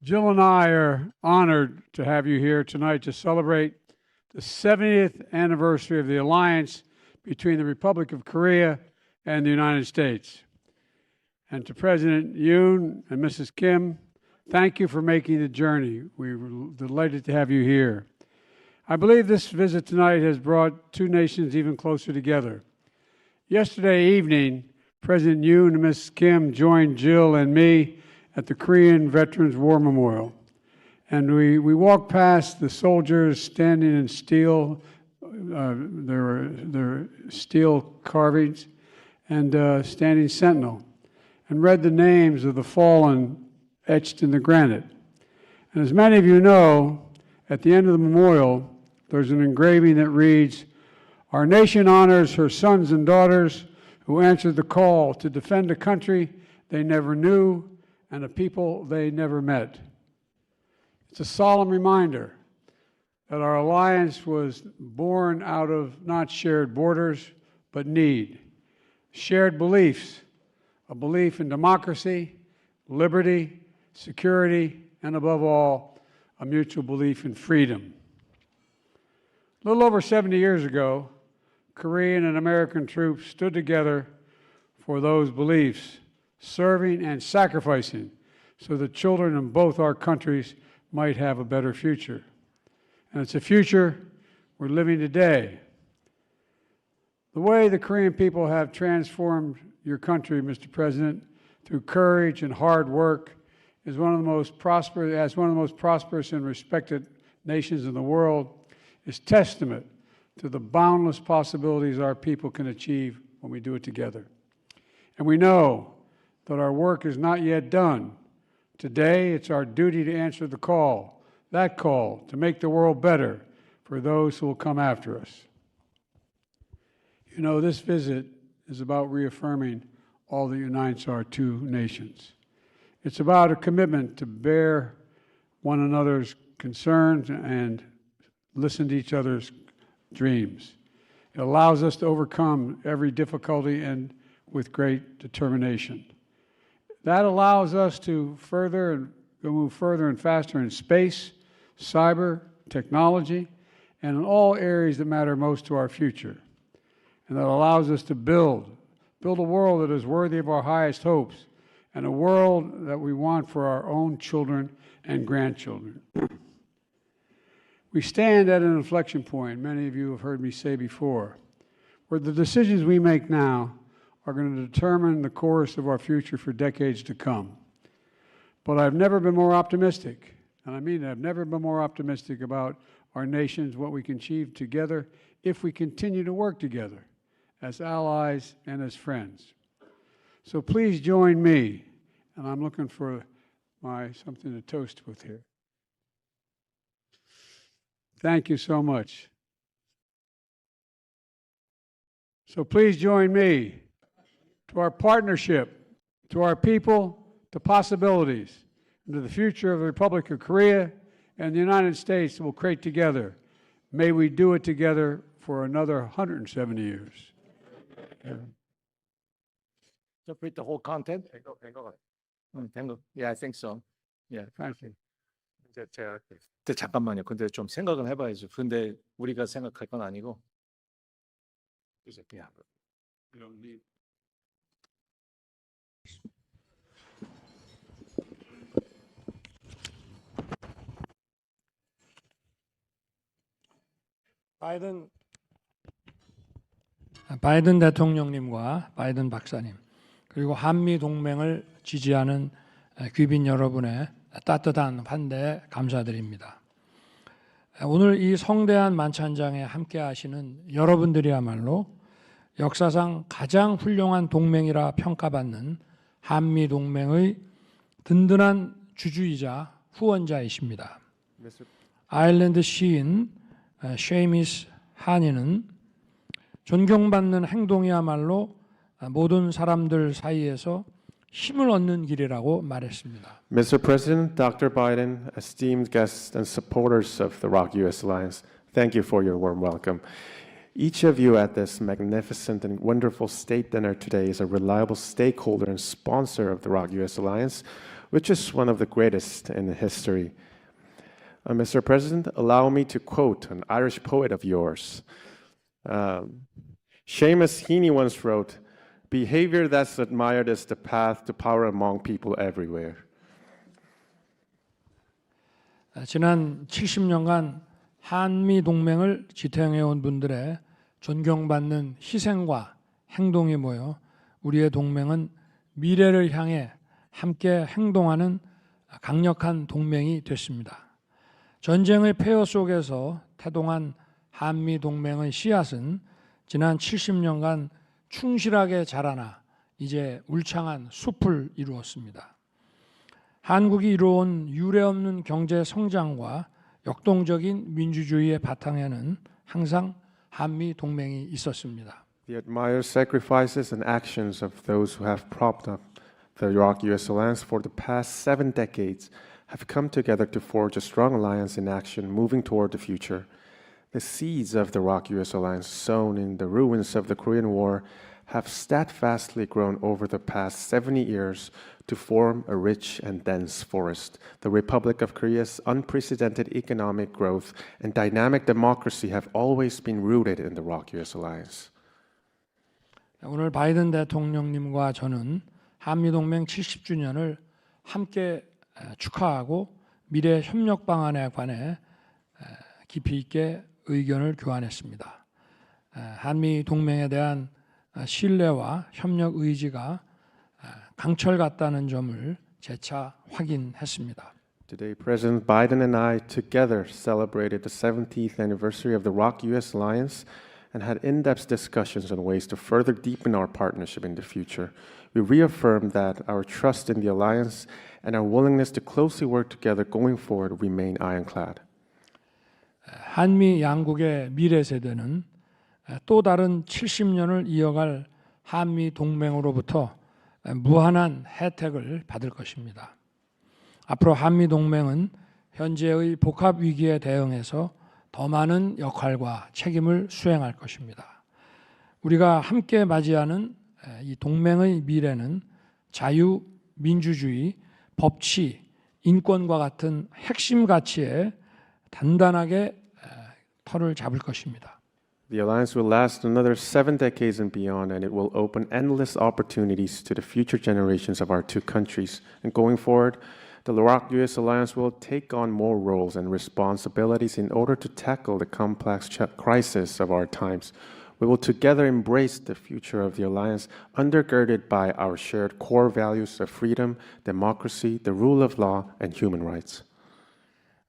Jill and I are honored to have you here tonight to celebrate the 70th anniversary of the alliance between the Republic of Korea and the United States. And to President Yoon and Mrs. Kim, thank you for making the journey. We're delighted to have you here. I believe this visit tonight has brought two nations even closer together. Yesterday evening, President Yoon and Mrs. Kim joined Jill and me at the Korean Veterans War Memorial. And we walked past the soldiers standing in steel, their steel carvings, and standing sentinel, and read the names of the fallen etched in the granite. And as many of you know, at the end of the memorial, there's an engraving that reads, "Our nation honors her sons and daughters who answered the call to defend a country they never knew and a people they never met." It's a solemn reminder that our alliance was born out of not shared borders, but need, shared beliefs, a belief in democracy, liberty, security, and above all, a mutual belief in freedom. A little over 70 years ago, Korean and American troops stood together for those beliefs, serving and sacrificing so that children in both our countries might have a better future. And it's a future we're living today. The way the Korean people have transformed your country, Mr. President, through courage and hard work, is one of the most prosperous and respected nations in the world, is testament to the boundless possibilities our people can achieve when we do it together. And we know that our work is not yet done. Today, it's our duty to answer the call, that call to make the world better for those who will come after us. You know, this visit is about reaffirming all that unites our two nations. It's about a commitment to bear one another's concerns and listen to each other's dreams. It allows us to overcome every difficulty and with great determination. That allows us to move further and faster in space, cyber, technology, and in all areas that matter most to our future. And that allows us to build a world that is worthy of our highest hopes, and a world that we want for our own children and grandchildren. We stand at an inflection point, many of you have heard me say before, where the decisions we make now are going to determine the course of our future for decades to come. But I've never been more optimistic, and I mean I've never been more optimistic about our nations, what we can achieve together if we continue to work together as allies and as friends. So please join me, and I'm looking for something to toast with here. Thank you so much. So please join me to our partnership, to our people, to possibilities, and to the future of the Republic of Korea and the United States that we'll create together. May we do it together for another 170 years. Interpret the whole content? Yeah, I think so. Yeah. Thank you. 근데 잠깐만요. 근데 좀 생각은 해봐야죠. 근데 우리가 생각할 건 아니고. Yeah. You don't need. 바이든 대통령님과 바이든 박사님, 그리고 한미 동맹을 지지하는 귀빈 여러분의 따뜻한 환대에 감사드립니다. 오늘 이 성대한 만찬장에 함께 하시는 여러분들이야말로 역사상 가장 훌륭한 동맹이라 평가받는 한미 동맹의 든든한 주주이자 후원자이십니다. 아일랜드 시인 쉐이미스 하니는 존경받는 행동이야말로 모든 사람들 사이에서 힘을 얻는 길이라고 말했습니다. Mr. President, Dr. Biden, esteemed guests and supporters of the ROK-US Alliance, thank you for your warm welcome. Each of you at this magnificent and wonderful state dinner today is a reliable stakeholder and sponsor of the ROK-US Alliance, which is one of the greatest in history. Mr. President, allow me to quote an Irish poet of yours. Seamus Heaney once wrote, "Behavior that's admired is the path to power among people everywhere." 지난 70년간 한미 동맹을 지탱해온 분들의 존경받는 희생과 행동이 모여 우리의 동맹은 미래를 향해 함께 행동하는 강력한 동맹이 됐습니다. 전쟁의 폐허 속에서 태동한 한미 동맹의 씨앗은 지난 70년간 충실하게 자라나 이제 울창한 숲을 이루었습니다. 한국이 이루어온 유례없는 경제 성장과 역동적인 민주주의의 바탕에는 항상 한미 동맹이 있었습니다. The admired sacrifices and actions of those who have propped up the Iraq-U.S. alliance for the past 7 decades have come together to forge a strong alliance in action moving toward the future. The seeds of the Iraq-U.S. alliance sown in the ruins of the Korean War have steadfastly grown over the past 70 years to form a rich and dense forest. The Republic of Korea's unprecedented economic growth and dynamic democracy have always been rooted in the Iraq-U.S. alliance. 오늘 바이든 대통령님과 저는 한미동맹 70주년을 함께 축하하고 미래 협력 방안에 관해 깊이 있게 의견을 교환했습니다. 한미동맹에 대한 신뢰와 협력 의지가 강철 같다는 점을 재차 확인했습니다. Today, President Biden and I together celebrated the 70th anniversary of the Iraq-U.S. alliance and had in-depth discussions on ways to further deepen our partnership in the future. We reaffirmed that our trust in the alliance and our willingness to closely work together going forward remain ironclad. 한미 양국의 미래 세대는 또 다른 70년을 이어갈 한미 동맹으로부터 무한한 혜택을 받을 것입니다. 앞으로 한미 동맹은 현재의 복합 위기에 대응해서 더 많은 역할과 책임을 수행할 것입니다. 우리가 함께 맞이하는 이 동맹의 미래는 자유, 민주주의, 법치, 인권과 같은 핵심 가치에 단단하게 털을 잡을 것입니다. The alliance will last another 7 decades and beyond, and it will open endless opportunities to the future generations of our two countries. And going forward, the Iraq-U.S. alliance will take on more roles and responsibilities in order to tackle the complex crisis of our times. We will together embrace the future of the alliance, undergirded by our shared core values of freedom, democracy, the rule of law, and human rights.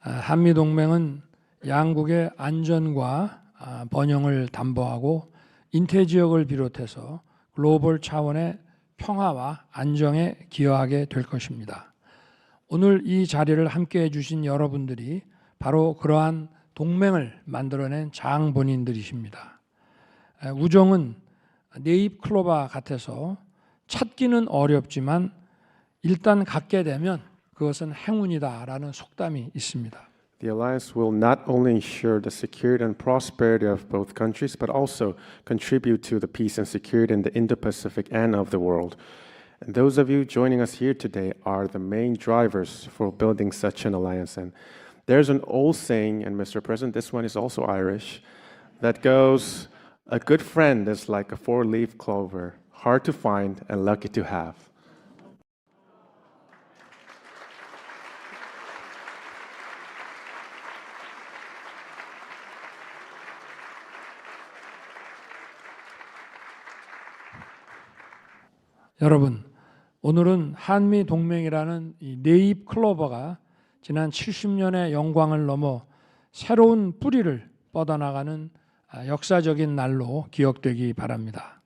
한미 동맹은 양국의 안전과 번영을 담보하고 인태 지역을 비롯해서 글로벌 차원의 평화와 안정에 기여하게 될 것입니다. 오늘 이 자리를 함께해 주신 여러분들이 바로 그러한 동맹을 만들어낸 장본인들이십니다. 우정은 네잎 클로바 같아서 찾기는 어렵지만 일단 갖게 되면 그것은 행운이다라는 속담이 있습니다. The alliance will not only ensure the security and prosperity of both countries, but also contribute to the peace and security in the Indo-Pacific and of the world. And those of you joining us here today are the main drivers for building such an alliance. And there's an old saying, and Mr. President, this one is also Irish, that goes, "A good friend is like a four-leaf clover, hard to find and lucky to have." 여러분, 오늘은 한미 동맹이라는 이 네잎 클로버가 지난 70년의 영광을 넘어 새로운 뿌리를 뻗어나가는 역사적인 날로 기억되기 바랍니다.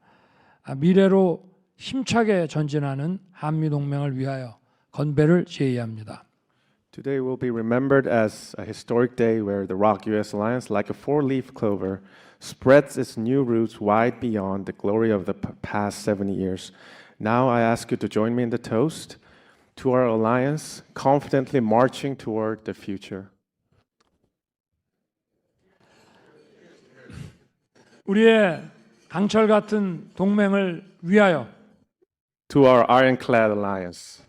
미래로 힘차게 전진하는 한미 동맹을 위하여 건배를 제의합니다. Today will be remembered as a historic day where the Iraq-U.S. alliance, like a four-leaf clover, spreads its new roots wide beyond the glory of the past 70 years. Now I ask you to join me in the toast to our alliance, confidently marching toward the future. 우리의 강철 같은 동맹을 위하여 To our ironclad alliance.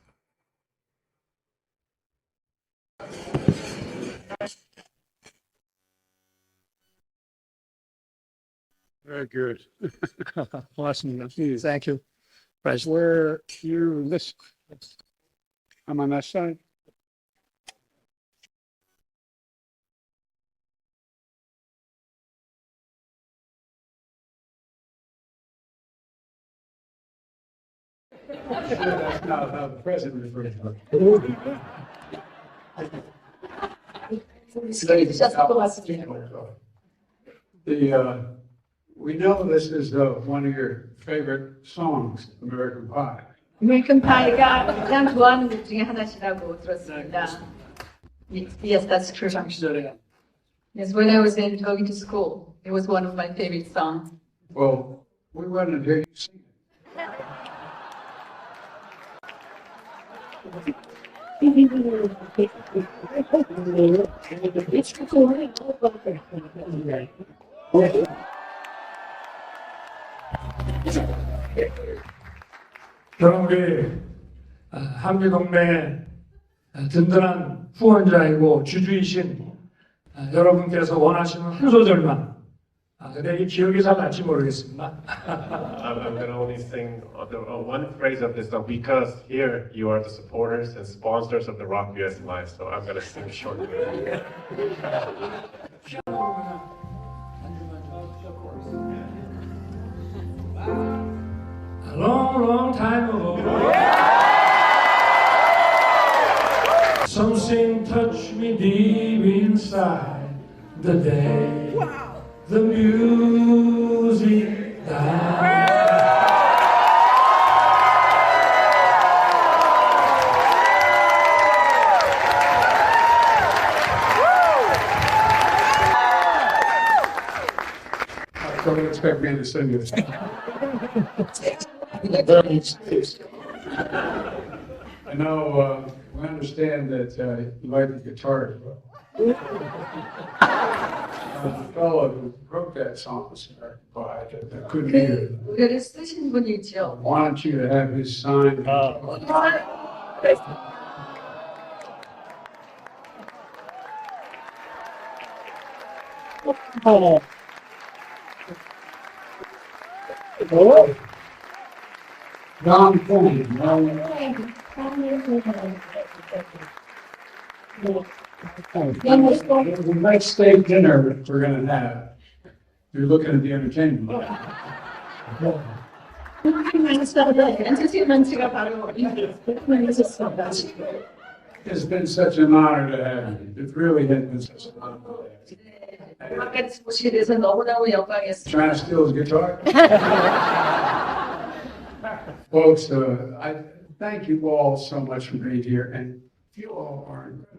Very good. 고맙습니다. Yes. Thank you. President. Where you listen. I'm on that side. That's not how the president refers to it. We know this is one of your favorite songs, American Pie. 아메리칸 파이가 가장 좋아하는 곡 중에 하나시라고 들었습니다. Yes, that's true. Yes, when I was going to school, it was one of my favorite songs. Well, we want to hear you sing it. 저는 우리 한미동맹의 든든한 후원자이고 주주이신 여러분께서 원하시는 한 소절만 근데 이 기억이 잘 날지 모르겠습니다. I'm going to only sing one phrase of this song because here you are the supporters and sponsors of the Rock US Live, so I'm going to sing shortly. A long, long time ago, something touched me deep inside the day the music died. Don't expect me to sing this. I know, we understand that you like the guitar as well. The fellow who wrote that song was American Pie that couldn't hear 그 it. 노래를 쓰신 분이죠. Want you to have his sign. Don Fong. The next state dinner we're gonna have, you're looking at the entertainment. 엔터테인먼트가 바로 있었습니다. It's been such an honor to have you. It really has been such an honor to have you. 음악까지 보시게 돼서 너무너무 영광이었습니다. Trying to steal his guitar? Folks, I thank you all so much for being here, and you all are incredible.